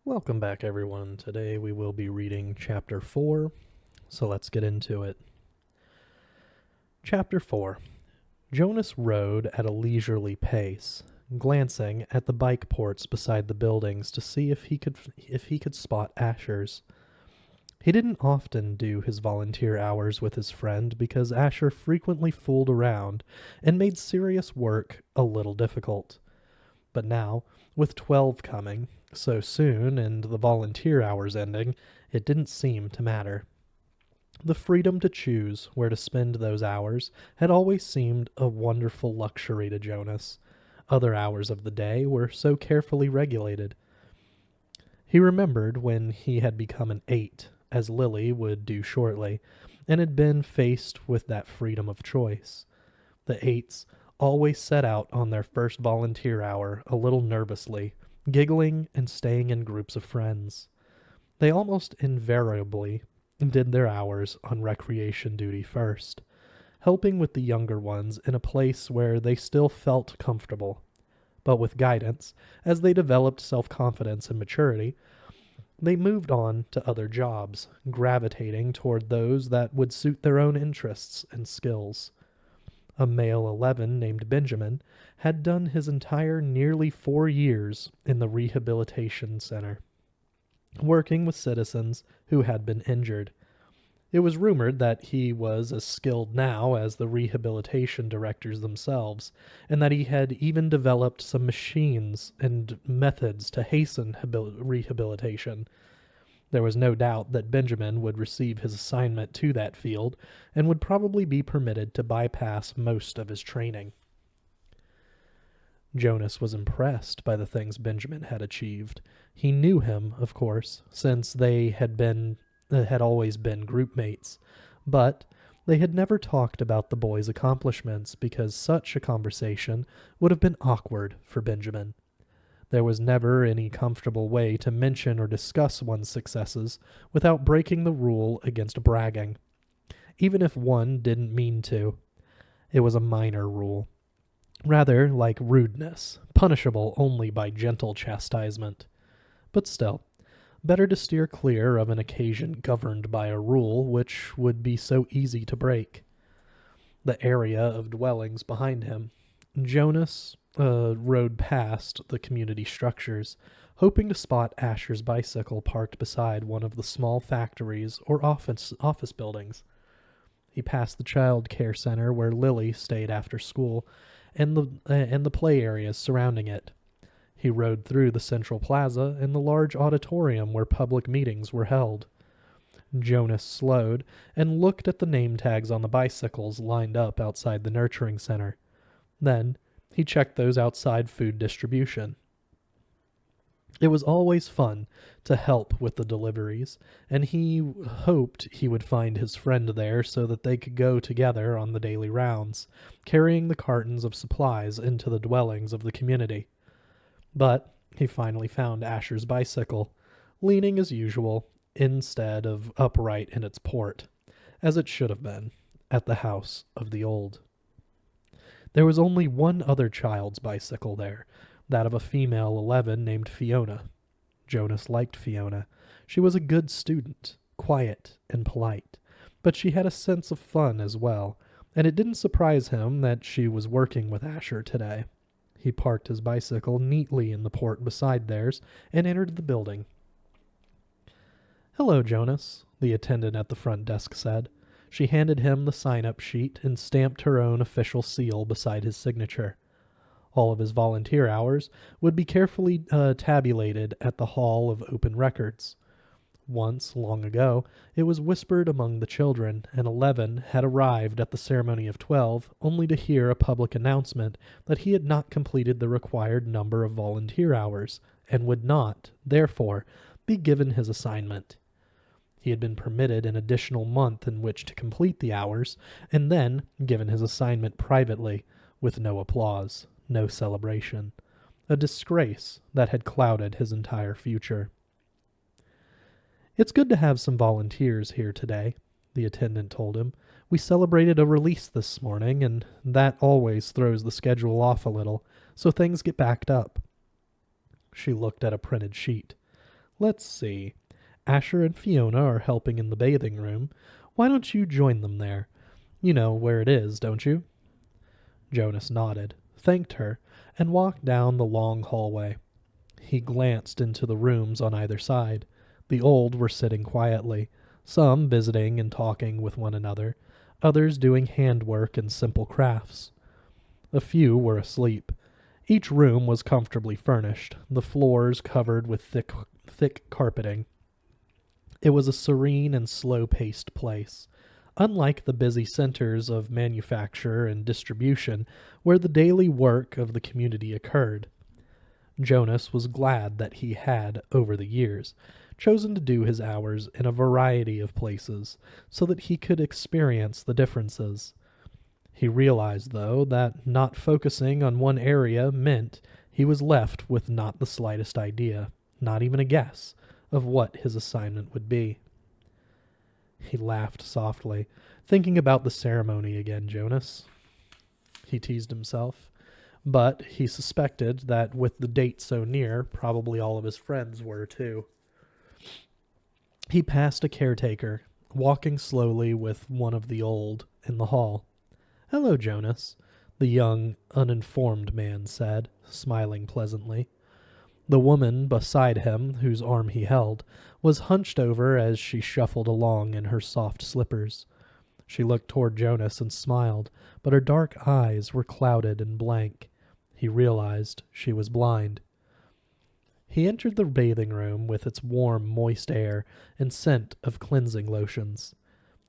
Welcome back, everyone. Today we will be reading Chapter 4, so let's get into it. Chapter 4. Jonas rode at a leisurely pace, glancing at the bike ports beside the buildings to see if he could spot Asher's. He didn't often do his volunteer hours with his friend because Asher frequently fooled around and made serious work a little difficult. But now, with 12 coming so soon and the volunteer hours ending, it didn't seem to matter. The freedom to choose where to spend those hours had always seemed a wonderful luxury to Jonas. Other hours of the day were so carefully regulated. He remembered when he had become an 8, as Lily would do shortly, and had been faced with that freedom of choice. The 8s always set out on their first volunteer hour a little nervously, giggling and staying in groups of friends. They almost invariably did their hours on recreation duty first, helping with the younger ones in a place where they still felt comfortable. But with guidance, as they developed self-confidence and maturity, they moved on to other jobs, gravitating toward those that would suit their own interests and skills. A male 11 named Benjamin had done his entire nearly 4 years in the rehabilitation center, working with citizens who had been injured. It was rumored that he was as skilled now as the rehabilitation directors themselves, and that he had even developed some machines and methods to hasten rehabilitation. There was no doubt that Benjamin would receive his assignment to that field and would probably be permitted to bypass most of his training. Jonas was impressed by the things Benjamin had achieved. He knew him, of course, since they had always been group mates, but they had never talked about the boy's accomplishments because such a conversation would have been awkward for Benjamin. There was never any comfortable way to mention or discuss one's successes without breaking the rule against bragging, even if one didn't mean to. It was a minor rule, rather like rudeness, punishable only by gentle chastisement. But still, better to steer clear of an occasion governed by a rule which would be so easy to break. The area of dwellings behind him, Jonas rode past the community structures, hoping to spot Asher's bicycle parked beside one of the small factories or office buildings. He passed the child care center where Lily stayed after school, and the play areas surrounding it. He rode through the central plaza and the large auditorium where public meetings were held. Jonas slowed and looked at the name tags on the bicycles lined up outside the nurturing center. Then he checked those outside food distribution. It was always fun to help with the deliveries, and he hoped he would find his friend there so that they could go together on the daily rounds, carrying the cartons of supplies into the dwellings of the community. But he finally found Asher's bicycle, leaning as usual, instead of upright in its port, as it should have been, at the house of the old. There was only one other child's bicycle there, that of a female 11 named Fiona. Jonas liked Fiona. She was a good student, quiet and polite, but she had a sense of fun as well, and it didn't surprise him that she was working with Asher today. He parked his bicycle neatly in the port beside theirs and entered the building. "Hello, Jonas," the attendant at the front desk said. She handed him the sign-up sheet and stamped her own official seal beside his signature. All of his volunteer hours would be carefully tabulated at the Hall of Open Records. Once, long ago, it was whispered among the children, and 11 had arrived at the ceremony of 12 only to hear a public announcement that he had not completed the required number of volunteer hours, and would not, therefore, be given his assignment. He had been permitted an additional month in which to complete the hours, and then given his assignment privately, with no applause, no celebration. A disgrace that had clouded his entire future. "It's good to have some volunteers here today," the attendant told him. "We celebrated a release this morning, and that always throws the schedule off a little, so things get backed up." She looked at a printed sheet. "Let's see. Asher and Fiona are helping in the bathing room. Why don't you join them there? You know where it is, don't you?" Jonas nodded, thanked her, and walked down the long hallway. He glanced into the rooms on either side. The old were sitting quietly, some visiting and talking with one another, others doing handwork and simple crafts. A few were asleep. Each room was comfortably furnished, the floors covered with thick carpeting. It was a serene and slow-paced place, unlike the busy centers of manufacture and distribution where the daily work of the community occurred. Jonas was glad that he had, over the years, chosen to do his hours in a variety of places so that he could experience the differences. He realized, though, that not focusing on one area meant he was left with not the slightest idea, not even a guess, of what his assignment would be. He laughed softly, thinking about the ceremony again, Jonas. He teased himself. But he suspected that with the date so near, probably all of his friends were too. He passed a caretaker, walking slowly with one of the old in the hall. "Hello, Jonas," the young, uninformed man said, smiling pleasantly. The woman beside him, whose arm he held, was hunched over as she shuffled along in her soft slippers. She looked toward Jonas and smiled, but her dark eyes were clouded and blank. He realized she was blind. He entered the bathing room with its warm, moist air and scent of cleansing lotions.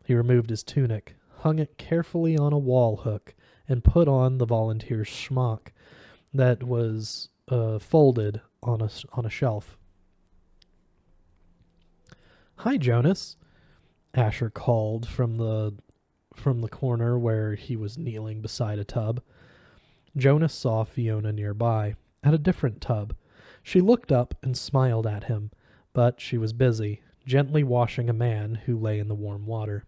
He removed his tunic, hung it carefully on a wall hook, and put on the volunteer's schmuck that was folded on a shelf. "Hi, Jonas," Asher called from the corner where he was kneeling beside a tub. Jonas saw Fiona nearby, at a different tub. She looked up and smiled at him, but she was busy, gently washing a man who lay in the warm water.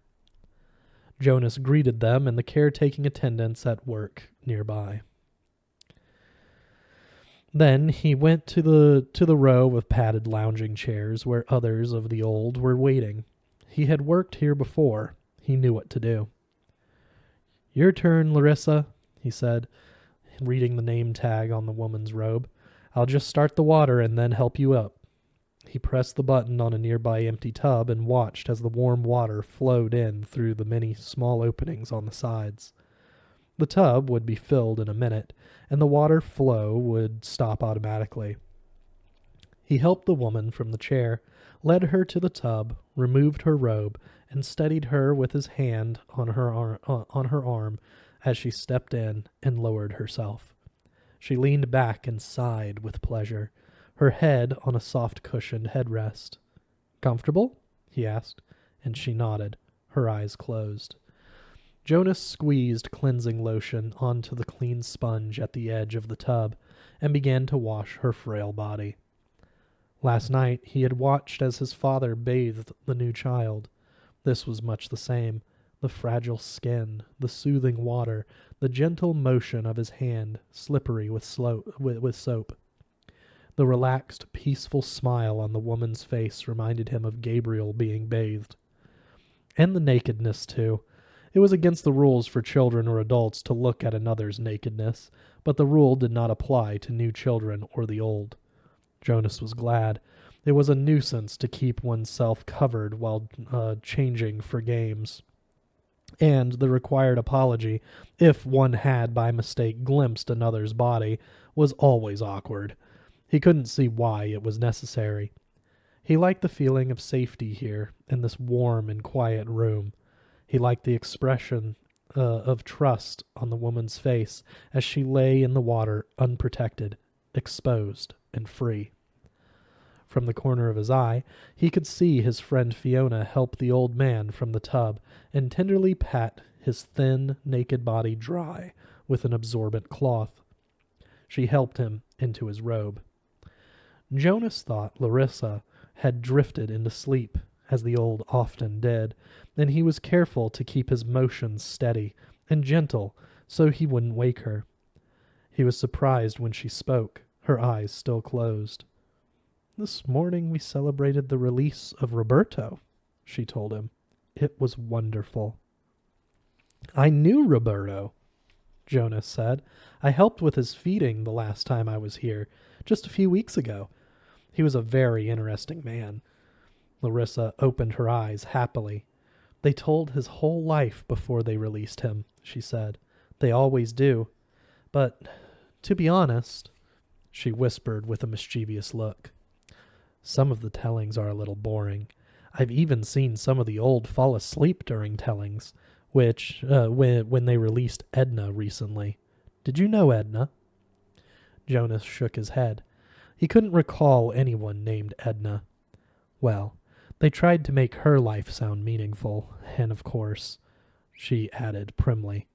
Jonas greeted them and the caretaking attendants at work nearby. Then he went to the row of padded lounging chairs where others of the old were waiting. He had worked here before. He knew what to do. "Your turn, Larissa," he said, reading the name tag on the woman's robe. "I'll just start the water and then help you up." He pressed the button on a nearby empty tub and watched as the warm water flowed in through the many small openings on the sides. The tub would be filled in a minute, and the water flow would stop automatically. He helped the woman from the chair, led her to the tub, removed her robe, and steadied her with his hand on her arm as she stepped in and lowered herself. She leaned back and sighed with pleasure, her head on a soft-cushioned headrest. "Comfortable?" he asked, and she nodded, her eyes closed. Jonas squeezed cleansing lotion onto the clean sponge at the edge of the tub and began to wash her frail body. Last night he had watched as his father bathed the new child. This was much the same. The fragile skin, the soothing water, the gentle motion of his hand, slippery with soap. The relaxed, peaceful smile on the woman's face reminded him of Gabriel being bathed. And the nakedness, too. It was against the rules for children or adults to look at another's nakedness, but the rule did not apply to new children or the old. Jonas was glad. It was a nuisance to keep oneself covered while changing for games. And the required apology, if one had by mistake glimpsed another's body, was always awkward. He couldn't see why it was necessary. He liked the feeling of safety here, in this warm and quiet room. He liked the expression of trust on the woman's face as she lay in the water, unprotected, exposed, and free. From the corner of his eye, he could see his friend Fiona help the old man from the tub and tenderly pat his thin, naked body dry with an absorbent cloth. She helped him into his robe. Jonas thought Larissa had drifted into sleep as the old often did, and he was careful to keep his motions steady and gentle so he wouldn't wake her. He was surprised when she spoke, her eyes still closed. "This morning we celebrated the release of Roberto," she told him. "It was wonderful." "I knew Roberto," Jonas said. "I helped with his feeding the last time I was here, just a few weeks ago. He was a very interesting man." Larissa opened her eyes happily. "They told his whole life before they released him," she said. "They always do. But, to be honest," she whispered with a mischievous look, "some of the tellings are a little boring. I've even seen some of the old fall asleep during tellings, which, when they released Edna recently. Did you know Edna?" Jonas shook his head. He couldn't recall anyone named Edna. "Well, they tried to make her life sound meaningful, and of course," she added primly,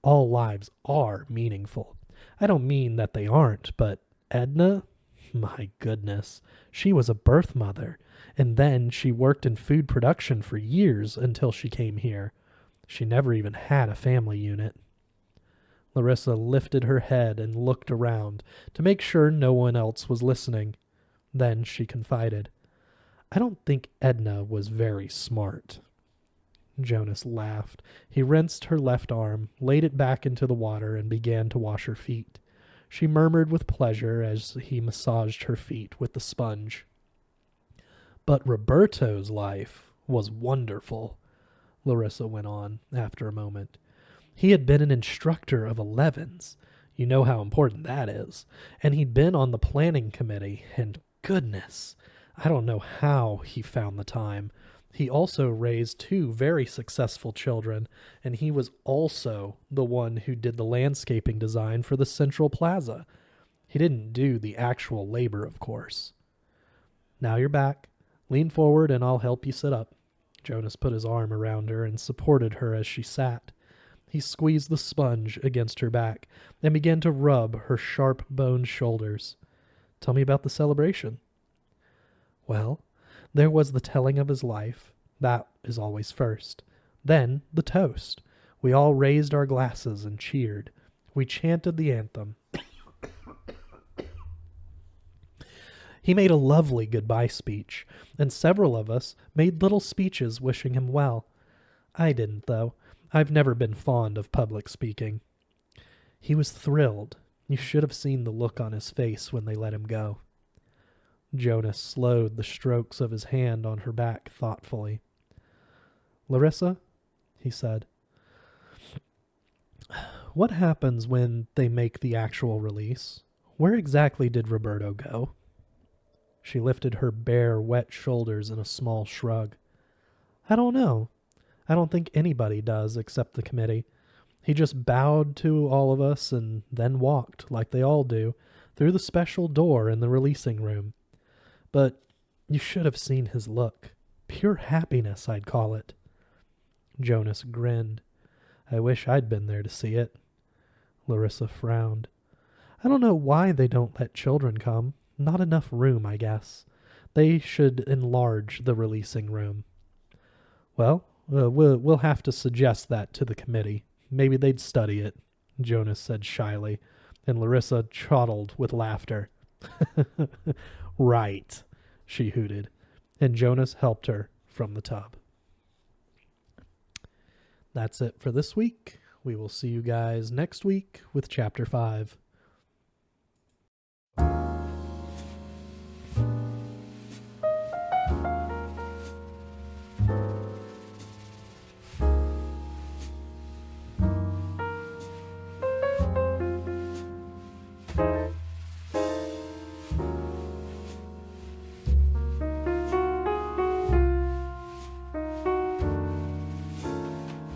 "all lives are meaningful. I don't mean that they aren't, but Edna? My goodness, she was a birth mother, and then she worked in food production for years until she came here. She never even had a family unit." Larissa lifted her head and looked around to make sure no one else was listening. Then she confided, "I don't think Edna was very smart." Jonas laughed. He rinsed her left arm, laid it back into the water, and began to wash her feet. She murmured with pleasure as he massaged her feet with the sponge. "But Roberto's life was wonderful," Larissa went on after a moment. "He had been an instructor of 11s. You know how important that is. And he'd been on the planning committee, and goodness, I don't know how he found the time. He also raised 2 very successful children, and he was also the one who did the landscaping design for the Central Plaza. He didn't do the actual labor, of course." "Now you're back. Lean forward and I'll help you sit up." Jonas put his arm around her and supported her as she sat. He squeezed the sponge against her back and began to rub her sharp-boned shoulders. "Tell me about the celebration." "Well, there was the telling of his life. That is always first. Then the toast. We all raised our glasses and cheered. We chanted the anthem. He made a lovely goodbye speech, and several of us made little speeches wishing him well. I didn't, though. I've never been fond of public speaking. He was thrilled. You should have seen the look on his face when they let him go." Jonas slowed the strokes of his hand on her back thoughtfully. "Larissa," he said, "what happens when they make the actual release? Where exactly did Roberto go?" She lifted her bare, wet shoulders in a small shrug. "I don't know. I don't think anybody does except the committee. He just bowed to all of us and then walked, like they all do, through the special door in the releasing room. But you should have seen his look. Pure happiness, I'd call it." Jonas grinned. "I wish I'd been there to see it." Larissa frowned. "I don't know why they don't let children come. Not enough room, I guess. They should enlarge the releasing room." "Well, we'll have to suggest that to the committee. Maybe they'd study it," Jonas said shyly, and Larissa chortled with laughter. "Right," she hooted, and Jonas helped her from the tub. That's it for this week. We will see you guys next week with Chapter 5.